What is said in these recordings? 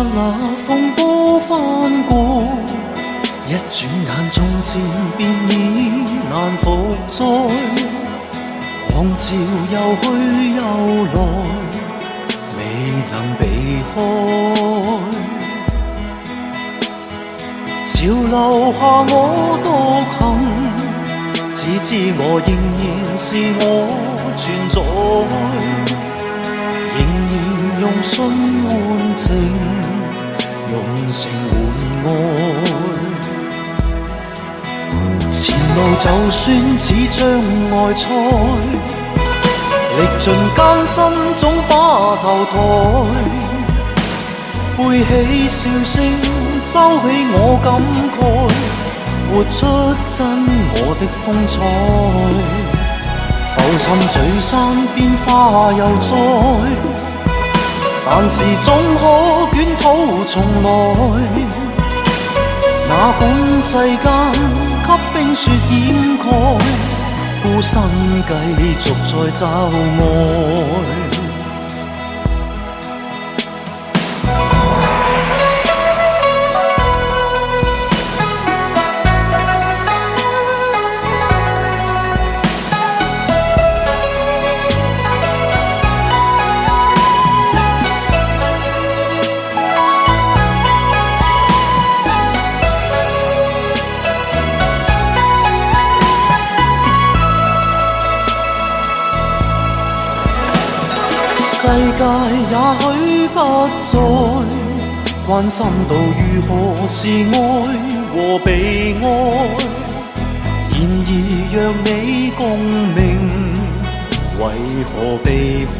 那風波翻過，一轉眼從前便已難復再。狂潮又去又來，未能避開。潮流下我獨行，只知我仍然是我存在，仍然用信換情，用情換愛。前路就算似障礙賽，歷盡艱辛總把頭抬，背起笑聲收起我感慨，活出真我的風采。浮沉聚散變化又再，但是總可捲土重來。那本世間給冰雪掩蓋，孤身繼續在找愛。世界也許不再關心到如何是愛和被愛，然而讓你共鳴，為何避開？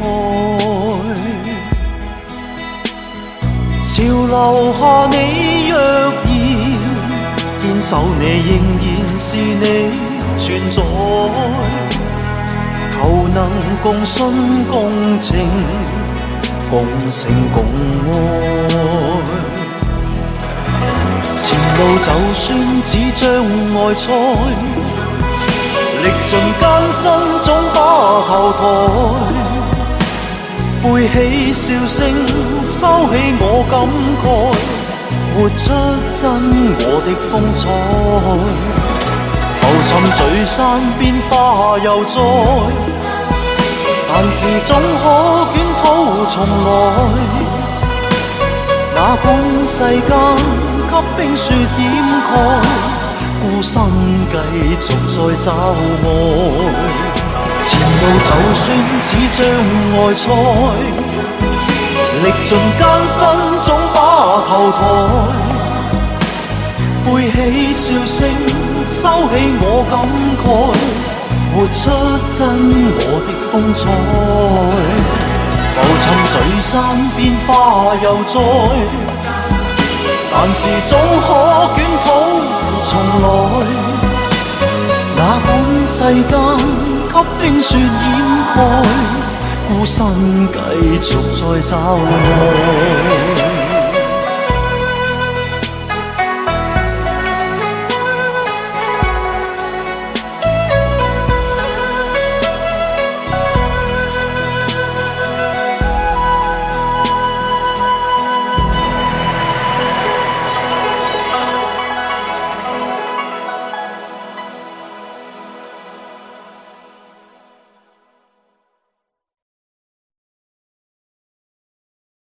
潮流下你若然堅守，你仍然是你存在。求能共信共情，共勝共愛。前路就算似障礙賽，歷盡艱辛總把頭抬，背起笑聲收起我感慨，活出真我的風采。浮沉聚散變化又再，但是總可捲土重來。那管世間給冰雪掩蓋，孤身繼續在找愛。前路就算似障礙賽，歷盡艱辛總把頭抬，背起笑聲收起我感慨，活出真我的風采。浮沉聚散變化又再，但是總可捲土重來。那管世間給冰雪掩蓋，孤身繼續在找愛。